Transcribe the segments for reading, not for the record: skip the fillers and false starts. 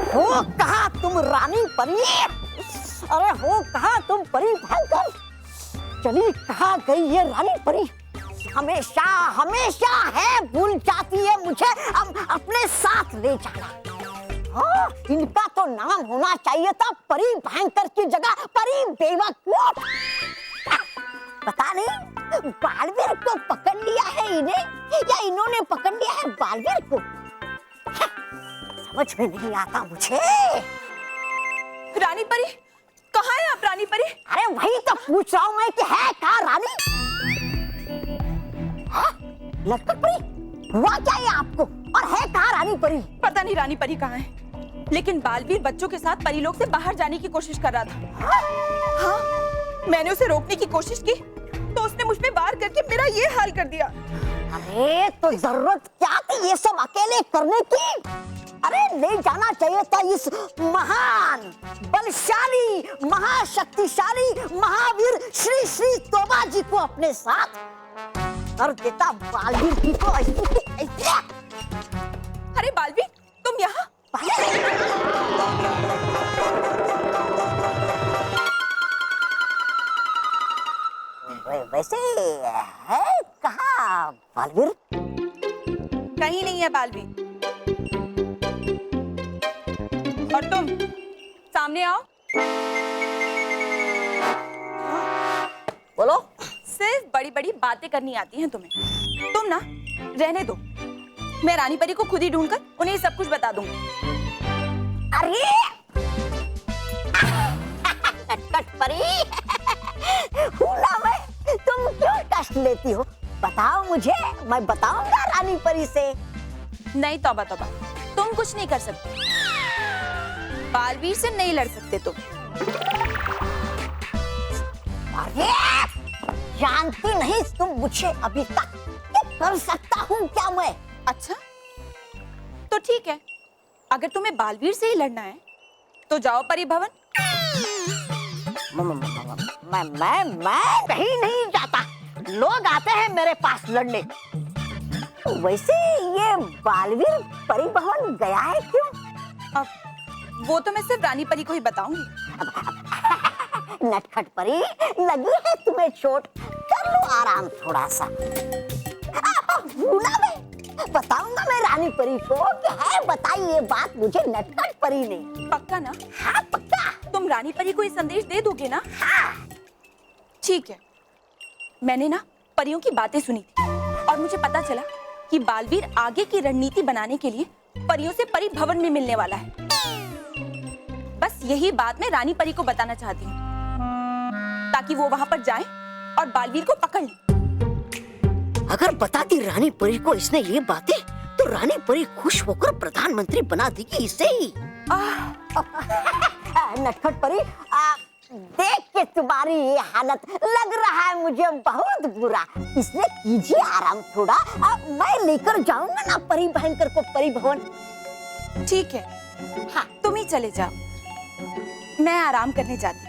हो कहा तुम रानी परी? अरे हो कहा तुम परी भयंकर? चली कहाँ गई ये रानी परी? हमेशा हमेशा है भूल जाती है मुझे अपने साथ ले जाना। हाँ, इनका तो नाम होना चाहिए था परी भयंकर की जगह परी बेवकूफ। पता नहीं बालवीर को पकड़ लिया है इन्हें या इन्होंने पकड़ लिया है बालवीर को, समझ में नहीं आता मुझे। रानी परी, कहाँ है आप रानी परी? अरे वही तो पूछ रहा हूँ मैं कि है कहाँ रानी? लटकट परी, हुआ क्या ये आपको? और है कहाँ रानी परी? पता नहीं रानी परी कहाँ है, लेकिन बालवीर बच्चों के साथ परी लोग से बाहर जाने की कोशिश कर रहा था। हाँ, मैंने उसे रोकने की कोशिश की तो उसने मुझ पे वार करके मेरा ये हाल कर दिया। अरे तो जरूरत क्या थी ये सब अकेले करने की? अरे ले जाना चाहिए था इस महान, बलशाली, महाशक्तिशाली महावीर श्री श्री तोबा जी को अपने साथ। कर देता बालवीर जी को ऐसे। अरे बालवीर, तुम यहाँ? वैसे है कहाँ बालवीर? कहीं नहीं है बालवीर। और तुम सामने आओ। बोलो। सिर्फ बड़ी बड़ी बातें करनी आती हैं तुम्हें। तुम ना रहने दो, मैं रानी परी को खुद ही ढूंढकर उन्हें सब कुछ बता दूंगी। अरे कटकट परी, भूला मैं, तुम क्यों कष्ट लेती हो? बताओ मुझे, मैं बताऊंगा रानी परी से। नहीं तौबा तौबा, तुम कुछ नहीं कर सकते। बालवीर से नहीं लड़ सकते तुम। अरे जानती नहीं तुम मुझे अभी तक, क्या कर सकता हूँ क्या मैं? अच्छा तो ठीक है, अगर तुम्हें बालवीर से ही लड़ना है तो जाओ परी भवन। मैं कहीं नहीं जाता, लोग आते हैं मेरे पास लड़ने। वैसे ये बालवीर परी भवन गया है क्यों? अब वो तो मैं सिर्फ रानी परी को ही बताऊंगी। नटखट परी, लगी है तुम्हें चोट, कर लो आराम थोड़ा सा। भूला मैं, बताऊंगा मैं रानी परी को कि है बताई ये बात मुझे नटखट परी ने। पक्का ना? हाँ पक्का। तुम रानी परी को ये संदेश दे दोगे ना? हाँ। ठीक है, मैंने ना परियों की बातें सुनी थी और मुझे पता चला कि बालवीर आगे की रणनीति बनाने के लिए परियों से परी भवन में मिलने वाला है। बस यही बात मैं रानी परी को बताना चाहती हूँ ताकि वो वहां पर जाए और बालवीर को पकड़ ले। अगर बताती रानी परी को इसने ये बातें तो रानी परी खुश होकर प्रधानमंत्री बना देगी इसे ही। नटखट परी, देख के तुम्हारी ये हालत लग रहा है मुझे बहुत बुरा, इसलिए कीजिए आराम थोड़ा। मैं लेकर जाऊंगा ना परी भयंकर को परी भवन। ठीक है, हाँ तुम ही चले जाओ, मैं आराम करने जाती हूँ।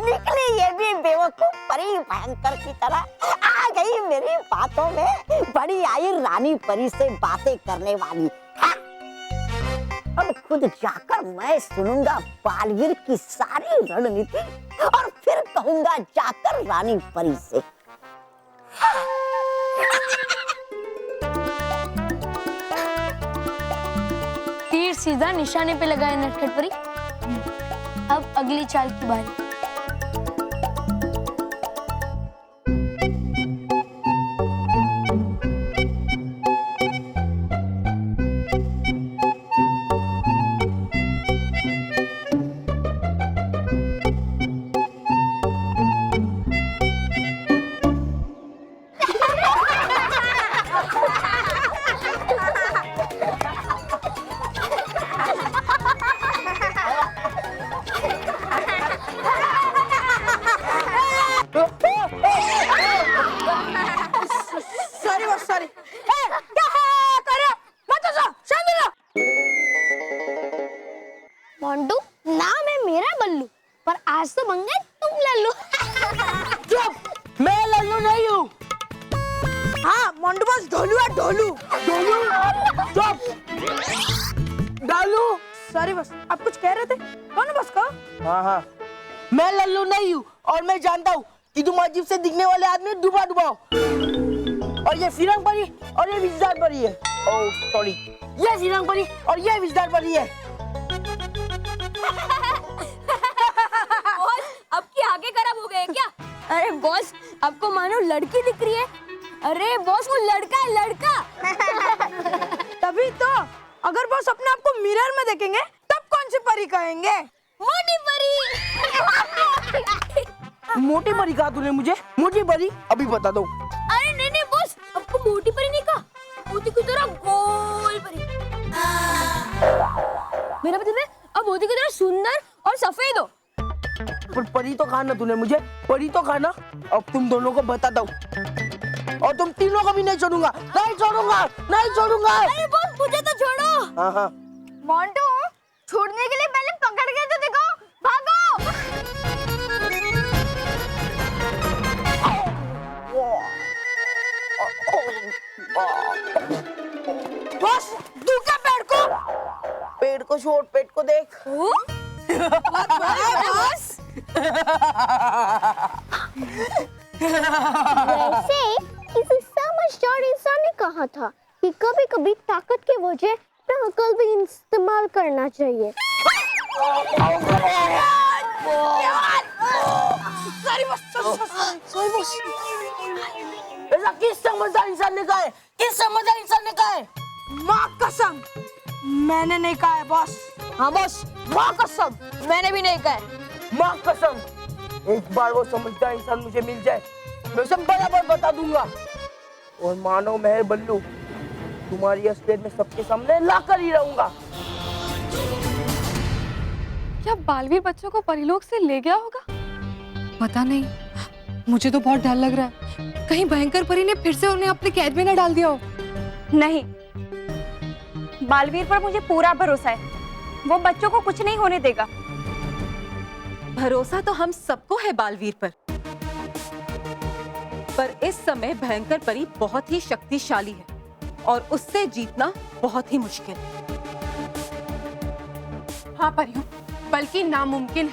निकली ये भी बेवकूफ परी भयंकर की तरह, आ गई मेरी बातों में, बड़ी आई रानी परी से बातें करने वाली। हाँ। अब खुद जाकर मैं सुनूंगा बालवीर की सारी रणनीति और फिर कहूंगा जाकर रानी परी से। तीर सीधा निशाने पे लगा है नटखट परी। अब अगली चाल की बारी। मोंटू, नाम है मेरा बल्लू, पर आज तो बन गए तुम लल्लू। चुप, मैं लल्लू नहीं हूँ। हाँ मोंटू बॉस ढोलू है ढोलू। ढोलू, चुप। डालू। सॉरी बॉस, आप कुछ कह रहे थे? कौन है बॉस का? हाँ हाँ, मैं लल्लू नहीं हूँ और मैं जानता हूँ कि तुम अजीब से दिखने वाले आदमी डुबा डुबाओ। और ये फिरंग परी और ये विजदार परी है। ओह सॉरी, ये फिरंग परी और ये विजदार परी है। बॉस, आपकी आगे खराब हो गए क्या? अरे बॉस, आपको मानो लड़की दिख रही है। अरे बॉस, वो लड़का है, लड़का। तभी तो अगर बॉस अपने आप को मिरर में देखेंगे तब कौन सी परी कहेंगे? मोटी परी। मोटी परी कहा तूने मुझे? मोटी परी अभी बता दो। अरे नहीं नहीं बॉस, आपको मोटी परी नहीं कहा, मोती की तरह गोल परी। मेरा मतलब है अब मोती की तरह सुंदर और सफेद हो। पर परी तो कहा ना तूने मुझे, परी तो कहा ना। अब तुम दोनों को बता दो और तुम तीनों को भी नहीं छोड़ूंगा, नहीं छोड़ूंगा, नहीं छोड़ूंगा। अरे बॉस, मुझे तो छोड़ो। हाँ हाँ, मोंटू, छोड़ने के लिए पहले पकड़ के तो देखो, भागो। बस तू क्या पेड़ को छोड़, पेट को देख। वैसे किसी समझदार इंसान ने कहा था कि कभी-कभी ताकत की वजह अपना अकल भी इस्तेमाल करना चाहिए। ऐसा किस समझदार इंसान ने कहा है? किस समझदार इंसान ने कहा है? माँ कसम, मैंने नहीं कहा है बॉस। हाँ बॉस, माँ कसम, मैंने भी नहीं कहा। माँ कसम, एक बार वो समझदार इंसान मुझे मिल जाए, मैं उसे बराबर बता दूंगा। और मानो मेहर बल्लू, तुम्हारी असलियत में सबके सामने लाकर ही रहूंगा। क्या बालवीर बच्चों को परिलोक से ले गया होगा? पता नहीं, मुझे तो बहुत डर लग रहा है। कहीं भयंकर परी ने फिर से उन्हें अपने कैद में न डाल दिया हो। नहीं, बालवीर पर मुझे पूरा भरोसा है, वो बच्चों को कुछ नहीं होने देगा। भरोसा तो हम सबको है बालवीर पर इस समय भयंकर परी बहुत ही शक्तिशाली है और उससे जीतना बहुत ही मुश्किल है। हाँ परियों, बल्कि नामुमकिन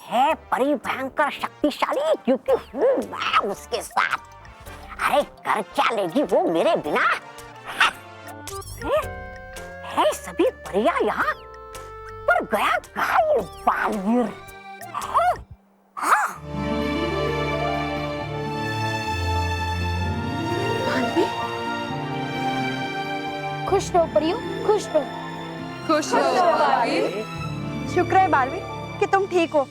है परी भयंकर शक्तिशाली, क्योंकि हूँ मैं उसके साथ। अरे कर क्या लेगी वो मेरे बिना? है सभी परियां यहाँ, पर गया कहाँ ये बालवीर? खुश रहो परियों, खुश रहो। खुश रहो बालवीर। शुक्र है बालवीर कि तुम ठीक हो,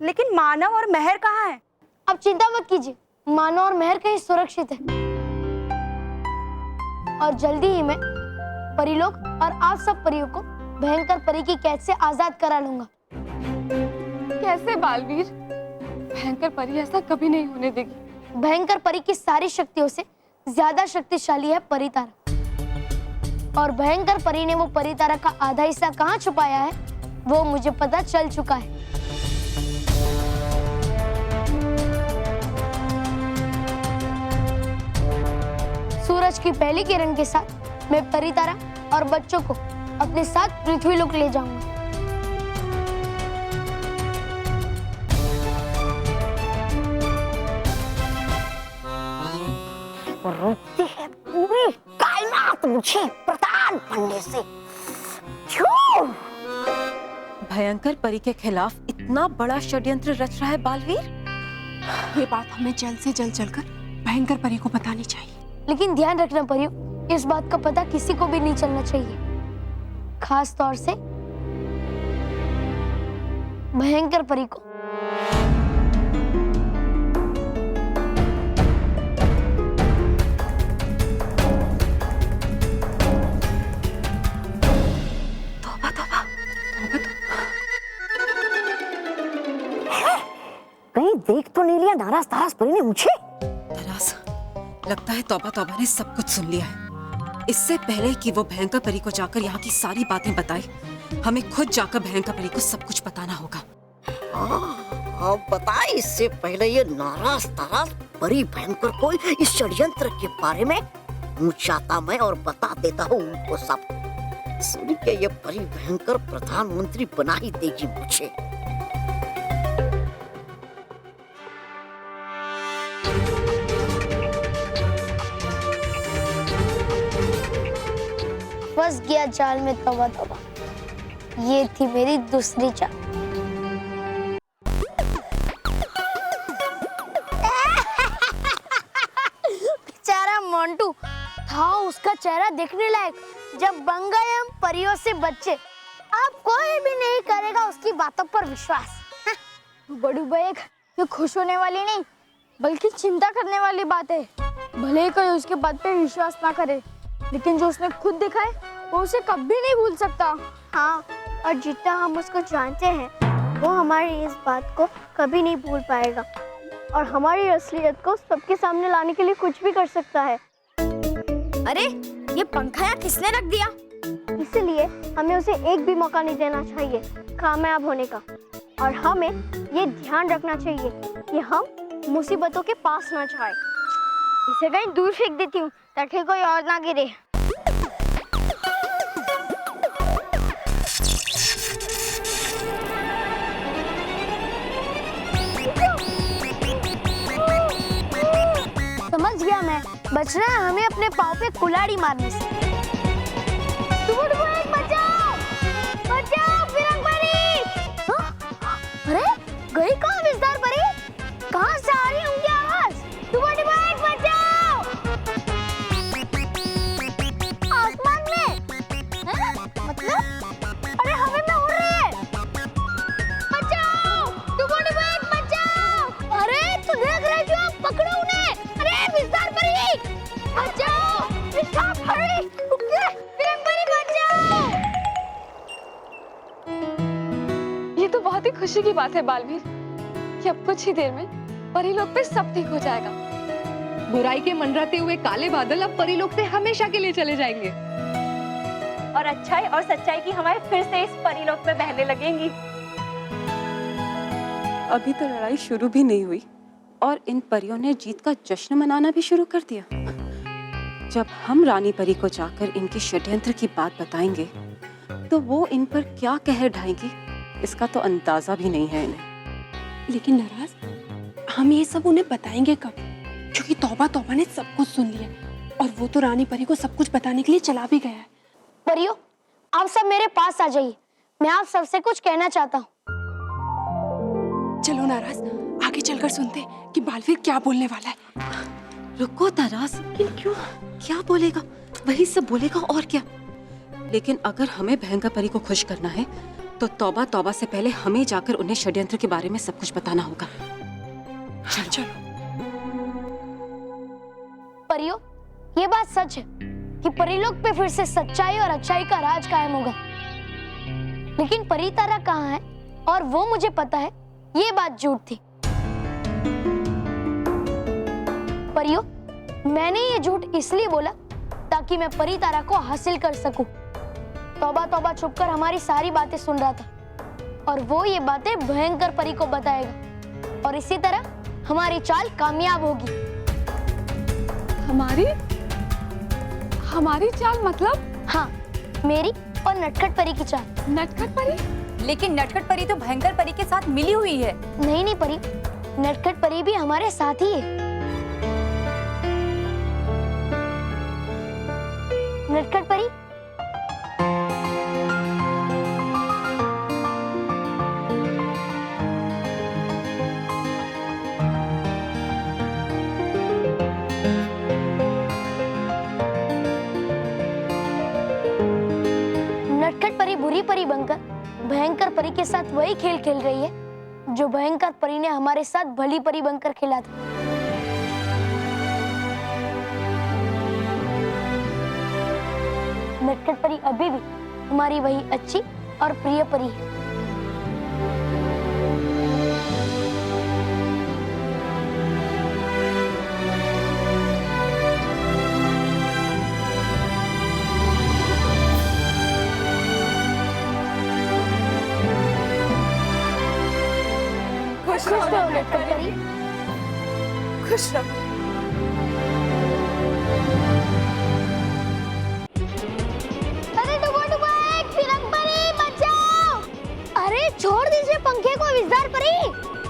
लेकिन मानव और मेहर कहाँ है? अब चिंता मत कीजिए, मानो और मेहर कहीं सुरक्षित है और जल्दी ही मैं परिलोक और आप सब परियों को भयंकर परी की कैद से आजाद करा लूंगा। कैसे बालवीर? भयंकर परी ऐसा कभी नहीं होने देगी। भयंकर परी की सारी शक्तियों से ज्यादा शक्तिशाली है परितारा, और भयंकर परी ने वो परितारा का आधा हिस्सा कहाँ छुपाया है वो मुझे पता चल चुका है। सूरज की पहली किरण के साथ मैं परितारा और बच्चों को अपने साथ पृथ्वीलोक ले जाऊंगा। रोकती है पूरी कायनात मुझे प्रदान बनने से। क्यों? भयंकर परी के खिलाफ इतना बड़ा षड्यंत्र रच रहा है बालवीर। ये बात हमें जल्द से जल्द चलकर भयंकर परी को बतानी चाहिए। लेकिन ध्यान रखना परियों, इस बात का पता किसी को भी नहीं चलना चाहिए, खास तौर से भयंकर परी को। कहीं देख तो नहीं लिया नाराज ताराज परी ने मुझे? तरास, लगता है तौबा तौबा ने सब कुछ सुन लिया है। इससे पहले कि वो भयंकर परी को जाकर यहाँ की सारी बातें बताए, हमें खुद जाकर भयंकर परी को सब कुछ बताना होगा। अब बता, इससे पहले ये नाराज ताराज परी भयंकर को इस षड्यंत्र के बारे में पूछाता मैं और बता देता हूँ उनको सब। सुन के ये परी भयंकर प्रधानमंत्री बना ही देगी मुझे। फंस गया जाल में, तौबा तौबा। ये थी मेरी दूसरी चाल। बेचारा मोंटू था उसका चेहरा देखने लायक जब बन गए हम परियों से बच्चे। अब कोई भी नहीं करेगा उसकी बातों पर विश्वास। बड़ू बैग, ये खुश होने वाली नहीं बल्कि चिंता करने वाली बात है। भले ही कोई उसके बात पे विश्वास ना करे, लेकिन जो उसने खुद देखा है वो उसे कभी नहीं भूल सकता। हाँ, और जितना हम उसको जानते हैं वो हमारी इस बात को कभी नहीं भूल पाएगा और हमारी असलियत को सबके सामने लाने के लिए कुछ भी कर सकता है। अरे ये पंखा यहाँ किसने रख दिया? इसलिए हमें उसे एक भी मौका नहीं देना चाहिए कामयाब होने का, और हमें ये ध्यान रखना चाहिए कि हम मुसीबतों के पास ना जाए। इसे कहीं दूर फेंक देती हूँ ताकि कोई और ना गिरे। समझ गया मैं, बचना है हमें अपने पाँव पे कुल्हाड़ी मारने से। बचाओ, बचाओ फिरंग परी! अरे गई कहाँ विस्तार परी? कहाँ से आ रही है उनकी आवाज? बचाओ! आसमान में? हैं? मतलब? अरे हवा में उड़ रही है। बचाओ! बचाओ! अरे तू देख रहे जो, पकड़ो उन्हें! अरे विस्तार परी! बचाओ! विस्तार परी! फिरंग परी बचाओ! ये तो बहुत ही खुशी की बात है बालवीर कि अब कुछ ही देर में परीलोक पे सब ठीक हो जाएगा। बुराई के मंडराते हुए काले बादल अब परीलोक से हमेशा के लिए चले जाएंगे और अच्छाई और सच्चाई की हवाएं फिर से इस परीलोक में बहने लगेंगी। अभी तो लड़ाई शुरू भी नहीं हुई और इन परियों ने जीत का जश्न मनाना भी शुरू कर दिया। जब हम रानी परी को जाकर इनकी षड्यंत्र की बात बताएंगे तो वो इन पर क्या कहर ढाएंगी, इसका तो अंदाजा भी नहीं है इन्हें। लेकिन नाराज, हम ये सब उन्हें बताएंगे कब? क्योंकि तौबा तौबा ने सब कुछ सुन लिया और वो तो रानी परी को सब कुछ बताने के लिए चला भी गया है। परियों, आप सब मेरे पास आ जाइए, मैं आप सबसे कुछ कहना चाहता हूँ। चलो नाराज, आगे चलकर सुनते कि बालवीर क्या बोलने वाला है। रुको नाराज, क्यों? क्या बोलेगा? वही सब बोलेगा और क्या। लेकिन अगर हमें भयंकर परी को खुश करना है तो तौबा तौबा से पहले हमें जाकर उन्हें षड्यंत्र के बारे में सब कुछ बताना होगा। चलो। परियों, ये बात सच है कि परीलोक पे फिर से सच्चाई और अच्छाई का राज कायम होगा। लेकिन परी तारा कहाँ है और वो मुझे पता है, ये बात झूठ थी। परियों, मैंने ये झूठ इसलिए बोला ताकि मैं परी तारा को हासिल कर सकूं। तौबा तौबा छुपकर हमारी सारी बातें सुन रहा था और वो ये बातें भयंकर परी को बताएगा और इसी तरह हमारी चाल कामयाब होगी। हमारी चाल मतलब? हाँ, मेरी और नटखट परी की चाल। नटखट परी? लेकिन नटखट परी तो भयंकर परी के साथ मिली हुई है। नहीं परी, नटखट परी भी हमारे साथ ही है। नटखट परी, नटखट परी बुरी परी बनकर भयंकर परी के साथ वही खेल खेल रही है जो भयंकर परी ने हमारे साथ भली परी बनकर खेला था। नटखट परी अभी भी हमारी वही अच्छी और प्रिय परी है। खुश रहो लटकन परी। खुश रहो। अरे डुबो डुबो एक फिरंग परी बचाओ। अरे छोड़ दीजिए पंखे को विजदार परी।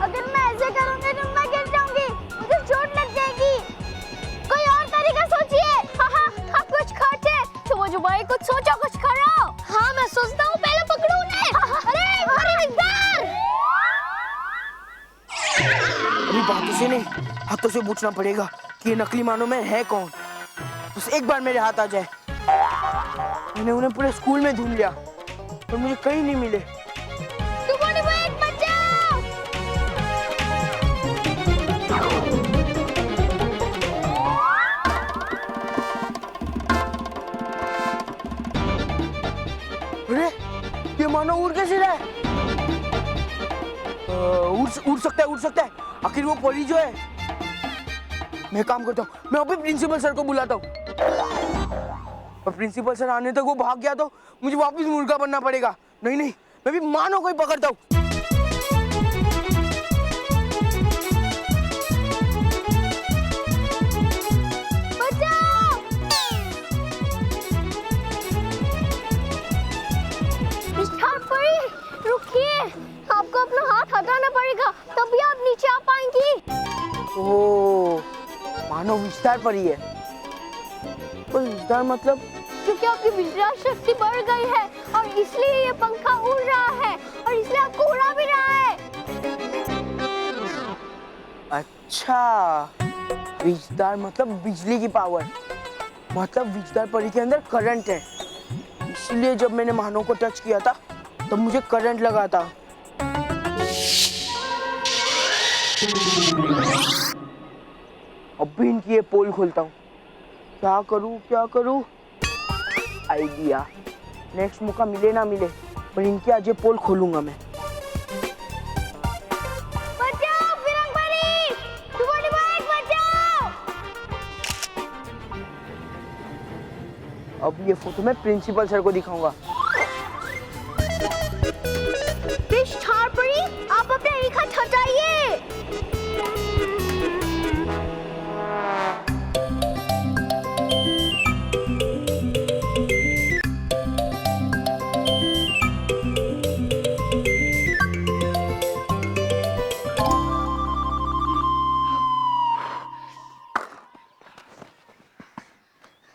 अगर मैं ऐसे करूंगी तो मैं गिर जाऊंगी, मुझे चोट लग जाएगी। कोई और तरीका सोचिए। हाँ कुछ खाते। डुबो डुबो कुछ सोचो, कुछ करो। हाँ मैं सोचता हूँ, पहले पकड़ो उन्हें। अरे परी विजदार। अभी बातों से नहीं, हाथों से पूछना पड़ेगा कि ये नकली मानो में है कौन। बस एक बार मेरे हाथ आ जाए। मैंने उन्हें पूरे स्कूल में ढूंढ लिया पर मुझे कहीं नहीं मिले। डुबो डुबो एक बचाओ। अरे ये मानो उड़ कैसे रहा है? उड़ सकता है। आखिर वो परी जो है। मैं काम करता हूँ, मैं अभी प्रिंसिपल सर को बुलाता हूँ। और प्रिंसिपल सर आने तक वो भाग गया तो मुझे वापस मुर्गा बनना पड़ेगा। नहीं मैं भी मानो को ही पकड़ता हूँ। रुकिए, आपको अपना हाथ हटाना पड़ेगा तभी आप नीचे आ पाएंगी। ओह, मानो विस्तार परी है। तो विस्तार मतलब? क्योंकि आपकी विजया शक्ति बढ़ गई है और इसलिए ये पंखा उड़ रहा है और इसलिए आपको उड़ा भी रहा है। अच्छा, विजदार मतलब बिजली की पावर। मतलब विजदार परी के अंदर करंट है, इसलिए जब मैंने मानो को टच किया था तब मुझे करंट लगा था। अब भी इनकी ये पोल खोलता हूँ। क्या करूँ? आइडिया। नेक्स्ट मौका मिले ना मिले पर इनकी आज ये पोल खोलूंगा मैं। बचाओ फिरंग परी! डुबो डुबो एक बचाओ! अब ये फोटो मैं प्रिंसिपल सर को दिखाऊंगा। विस्तार परी, आप अपने एक हाथ हटाइए।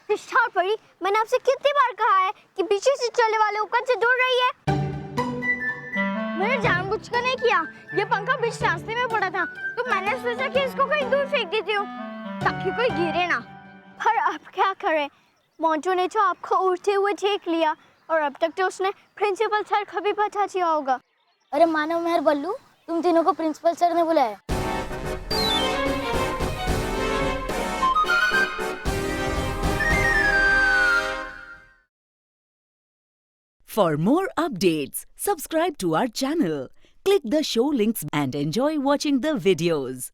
विस्तार परी, मैंने आपसे कितनी बार कहा है कि पीछे से चलने वाले उपकरण से दूर रहिए। मैंने जानबूझकर नहीं किया, ये पंखा बीच रास्ते में पड़ा था तो मैंने सोचा कि इसको कहीं दूर फेंक देती हूँ ताकि कोई गिरे ना। पर अब क्या करें, मोंटू ने तो आपको उड़ते हुए देख लिया और अब तक तो उसने प्रिंसिपल सर को भी बता दिया होगा। अरे मानव मेहर बल्लू, तुम तीनों को प्रिंसिपल सर ने बुलाया। For more updates, subscribe to our channel, click the show links and enjoy watching the videos.